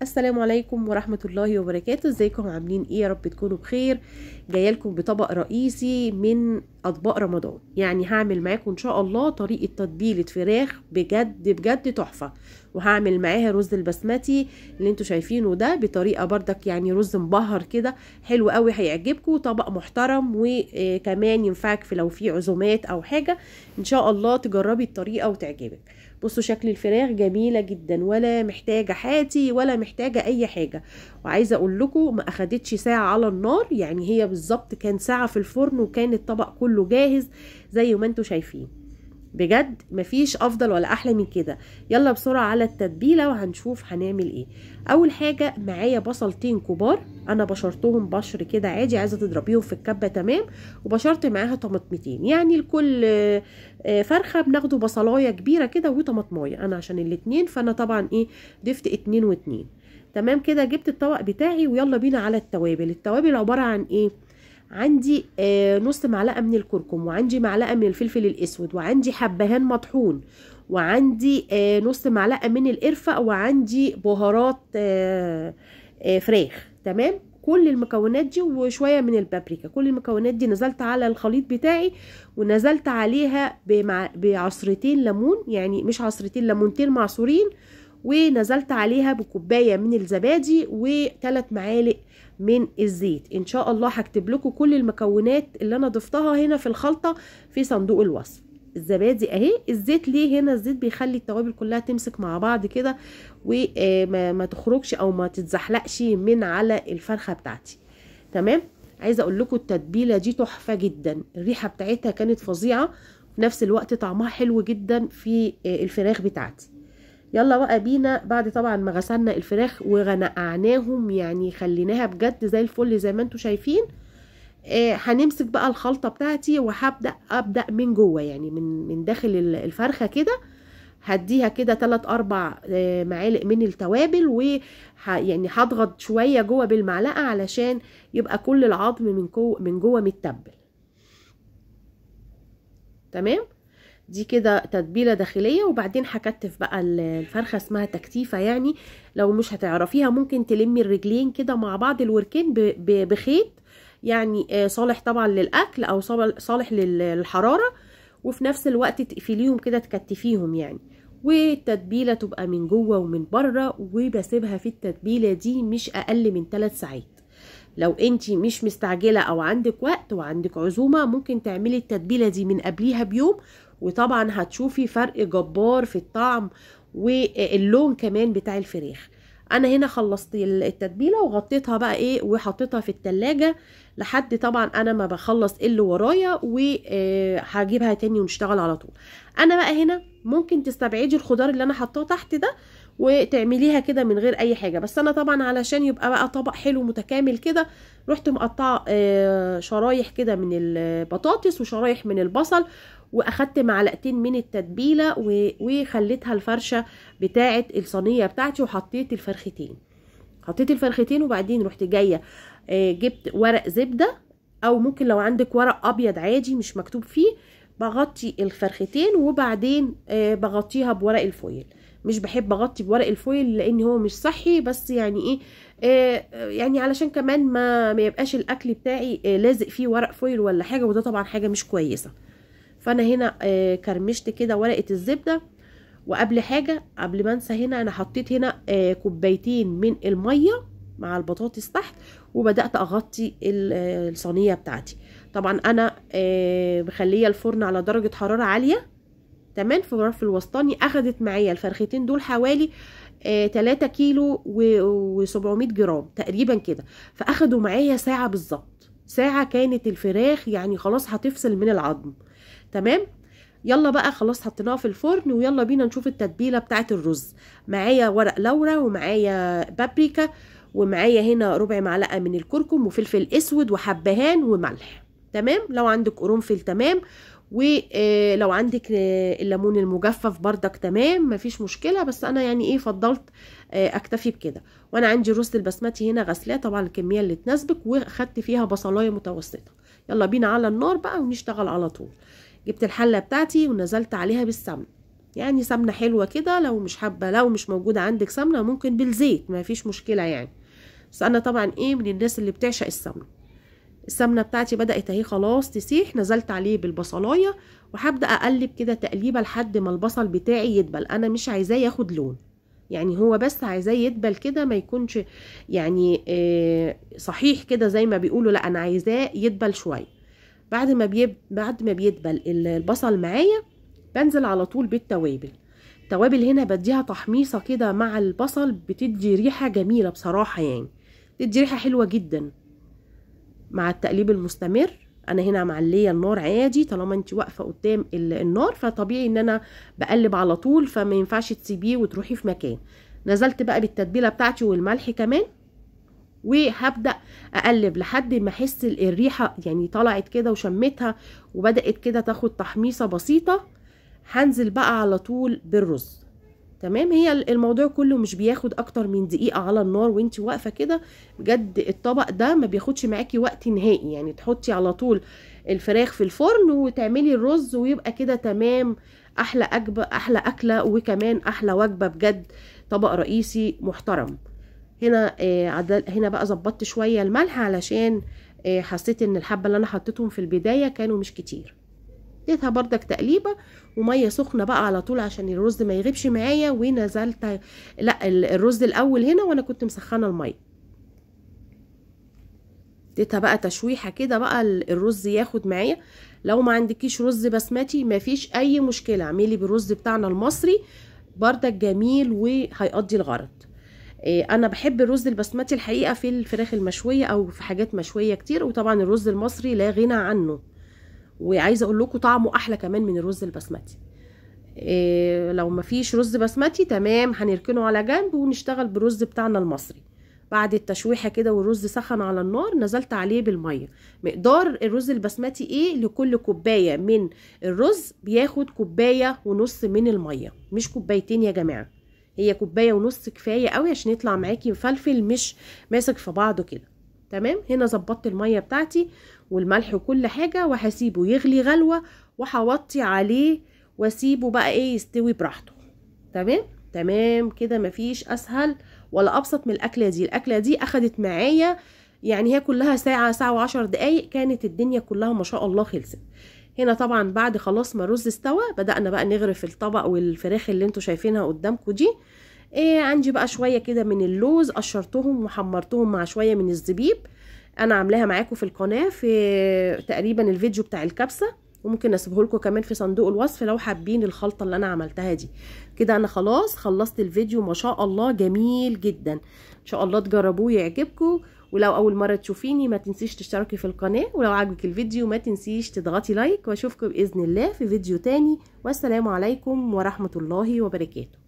السلام عليكم ورحمة الله وبركاته. ازيكم عاملين ايه؟ يا رب تكونوا بخير. جايه لكم بطبق رئيسي من اطباق رمضان، يعني هعمل معاكم ان شاء الله طريقة تتبيلة فراخ بجد بجد تحفة، وهعمل معاها رز البسمتي اللي انتوا شايفينه ده بطريقة بردك يعني رز مبهر كده حلو قوي، هيعجبكم. طبق محترم وكمان ينفعك في لو في عزومات او حاجة، ان شاء الله تجربي الطريقة وتعجبك. بصوا شكل الفراخ جميلة جدا، ولا محتاجة حاتي ولا محتاجة اي حاجة. وعايزة اقول لكم ما اخدتش ساعة على النار، يعني هي بالظبط كان ساعة في الفرن وكان الطبق كله جاهز زي ما انتوا شايفين. بجد مفيش افضل ولا احلى من كده. يلا بسرعة على التتبيلة وهنشوف هنعمل ايه. اول حاجة معايا بصلتين كبار، انا بشرتهم بشر كده عادي، عايزة تضربيهم في الكبة تمام. وبشرت معاها طماطمتين، يعني لكل فرخة بناخده بصلاية كبيرة كده وطماطماية، انا عشان الاتنين فانا طبعا ايه ضفت 2 و2. تمام كده. جبت الطبق بتاعي ويلا بينا على التوابل. التوابل عبارة عن ايه؟ عندي نص معلقه من الكركم، وعندي معلقه من الفلفل الاسود، وعندي حبهان مطحون، وعندي نص معلقه من القرفه، وعندي بهارات فراخ. تمام. كل المكونات دي وشويه من البابريكا، كل المكونات دي نزلت على الخليط بتاعي، ونزلت عليها بعصرتين ليمون، يعني مش عصرتين، ليمونتين معصورين، ونزلت عليها بكوبايه من الزبادي و3 معالق من الزيت. ان شاء الله هكتب لكم كل المكونات اللي انا ضفتها هنا في الخلطه في صندوق الوصف. الزبادي اهي، الزيت ليه هنا؟ الزيت بيخلي التوابل كلها تمسك مع بعض كده وما تخرجش او ما تتزحلقش من على الفرخه بتاعتي. تمام. عايزه اقول لكم التتبيله دي تحفه جدا، الريحه بتاعتها كانت فظيعه، في نفس الوقت طعمها حلو جدا في الفراخ بتاعتي. يلا بقى بينا، بعد طبعا ما غسلنا الفراخ ونقعناهم، يعني خليناها بجد زي الفل زي ما انتوا شايفين. هنمسك بقى الخلطة بتاعتي ابدأ من جوه، يعني من داخل الفرخة كده. هديها كده 3-4 معالق من التوابل، يعني هضغط شوية جوه بالمعلقة علشان يبقى كل العظم من جوه متبل. تمام. دي كده تتبيله داخليه. وبعدين هكتف بقى الفرخه، اسمها تكتيفه، يعني لو مش هتعرفيها ممكن تلمي الرجلين كده مع بعض، الوركين بخيط، يعني صالح طبعا للاكل او صالح للحراره، وفي نفس الوقت تقفليهم كده تكتفيهم يعني. والتتبيله تبقى من جوه ومن بره، وبسيبها في التتبيله دي مش اقل من 3 ساعات. لو انتي مش مستعجله او عندك وقت وعندك عزومه ممكن تعملي التتبيله دي من قبليها بيوم، وطبعا هتشوفي فرق جبار في الطعم واللون كمان بتاع الفراخ. انا هنا خلصت التتبيله وغطيتها بقى ايه وحطيتها في التلاجة لحد طبعا انا ما بخلص اللي ورايا، وهجيبها تاني ونشتغل على طول. انا بقى هنا ممكن تستبعدي الخضار اللي انا حطاه تحت ده وتعمليها كده من غير اي حاجه، بس انا طبعا علشان يبقى بقى طبق حلو متكامل كده رحت مقطعه شرايح كده من البطاطس وشرايح من البصل، واخدت معلقتين من التتبيله وخليتها الفرشه بتاعه الصينيه بتاعتي، وحطيت الفرختين وبعدين رحت جايه جبت ورق زبده، او ممكن لو عندك ورق ابيض عادي مش مكتوب فيه، بغطي الفرختين وبعدين بغطيها بورق الفويل. مش بحب اغطي بورق الفويل لان هو مش صحي، بس يعني ايه يعني علشان كمان ما يبقاش الاكل بتاعي لازق فيه ورق فويل ولا حاجه، وده طبعا حاجه مش كويسه. فانا هنا كرمشت كده ورقه الزبده. قبل ما انسى، هنا انا حطيت هنا كوبايتين من الميه مع البطاطس تحت، وبدات اغطي الصينيه بتاعتي. طبعا انا مخليه الفرن على درجه حراره عاليه. تمام. في الرف الوسطاني. اخدت معايا الفرختين دول حوالي 3 كيلو و700 جرام تقريبا كده، فاخدوا معايا ساعه بالظبط. ساعه كانت الفراخ يعني خلاص هتفصل من العظم. تمام. يلا بقى خلاص حطيناها في الفرن، ويلا بينا نشوف التتبيله بتاعه الرز. معايا ورق لورا، ومعايا بابريكا، ومعايا هنا ربع معلقه من الكركم وفلفل اسود وحبهان وملح. تمام. لو عندك قرنفل تمام، ولو عندك الليمون المجفف بردك تمام مفيش مشكله، بس انا يعني ايه فضلت اكتفي بكده. وانا عندي رز البسمتي هنا غسلاه طبعا الكميه اللي تناسبك، واخدت فيها بصلايه متوسطه. يلا بينا على النار بقى ونشتغل على طول. جبت الحله بتاعتي ونزلت عليها بالسمن. يعني سمنه حلوه كده. لو مش حابه، لو مش موجوده عندك سمنه ممكن بالزيت، ما فيش مشكله يعني. بس انا طبعا ايه من الناس اللي بتعشق السمنه. السمنه بتاعتي بدات اهي خلاص تسيح، نزلت عليه بالبصلايه وهبدا اقلب كده تقليبه لحد ما البصل بتاعي يدبل. انا مش عايزاه ياخد لون، يعني هو بس عايزاه يدبل كده، ما يكونش يعني صحيح كده زي ما بيقولوا، لا انا عايزاه يدبل شويه. بعد ما بيدبل البصل معايا بنزل على طول بالتوابل. التوابل هنا بديها تحميصه كده مع البصل، بتدي ريحه جميله بصراحه، يعني بتدي ريحه حلوه جدا مع التقليب المستمر. انا هنا معليه النار عادي، طالما انت واقفه قدام النار فطبيعي ان انا بقلب على طول، فما ينفعش تسيبيه وتروحي في مكان. نزلت بقى بالتتبيله بتاعتي والملح كمان، وهبدا اقلب لحد ما احس الريحه يعني طلعت كده وشمتها وبدات كده تاخد تحميصه بسيطه. هنزل بقى على طول بالرز. تمام، هي الموضوع كله مش بياخد اكتر من دقيقة على النار وانتي واقفة كده. بجد الطبق ده ما بياخدش معاكي وقت نهائي، يعني تحطي على طول الفراخ في الفرن وتعملي الرز ويبقى كده تمام. احلى احلى اكلة، وكمان احلى وجبة بجد، طبق رئيسي محترم. هنا هنا بقى ظبطت شوية الملح علشان حسيت ان الحبة اللي انا حطيتهم في البداية كانوا مش كتير. اديتها بردك تقليبه وميه سخنه بقى على طول عشان الرز ما يغيبش معايا. ونزلت لا الرز الاول هنا وانا كنت مسخنه الميه. اديتها بقى تشويحه كده بقى الرز ياخد معايا. لو ما عندكيش رز بسمتي ما فيش اي مشكله، اعملي بالرز بتاعنا المصري بردك جميل وهيقضي الغرض. انا بحب الرز البسمتي الحقيقه في الفراخ المشويه او في حاجات مشويه كتير، وطبعا الرز المصري لا غنى عنه، وعايزه اقول لكم طعمه احلى كمان من الرز البسمتي. لو مفيش رز بسمتي تمام هنركنه على جنب ونشتغل بالرز بتاعنا المصري. بعد التشويحه كده والرز سخن على النار نزلت عليه بالميه. مقدار الرز البسمتي ايه؟ لكل كوبايه من الرز بياخد كوبايه ونص من الميه، مش كوبايتين يا جماعه، هي كوبايه ونص كفايه قوي عشان يطلع معاكي مفلفل مش ماسك في بعضه كده. تمام، هنا ظبطت الميه بتاعتي والملح وكل حاجه، وهسيبه يغلي غلوه وهوطي عليه واسيبه بقى ايه يستوي براحته. تمام تمام كده، مفيش اسهل ولا ابسط من الاكله دي. الاكله دي اخدت معايا يعني هي كلها ساعه، ساعه و10 دقايق، كانت الدنيا كلها ما شاء الله خلصت. هنا طبعا بعد خلاص ما الرز استوى بدأنا بقى نغرف الطبق والفراخ اللي انتوا شايفينها قدامكم دي. عندي بقى شويه كده من اللوز قشرتهم وحمرتهم مع شويه من الزبيب. انا عاملاها معاكم في القناه في تقريبا الفيديو بتاع الكبسه، وممكن اسيبه لكم كمان في صندوق الوصف لو حابين الخلطه اللي انا عملتها دي. كده انا خلاص خلصت الفيديو، ما شاء الله جميل جدا. ان شاء الله تجربوه يعجبكم، ولو اول مره تشوفيني ما تنسيش تشتركي في القناه، ولو عجبك الفيديو ما تنسيش تضغطي لايك، واشوفكم باذن الله في فيديو تاني، والسلام عليكم ورحمه الله وبركاته.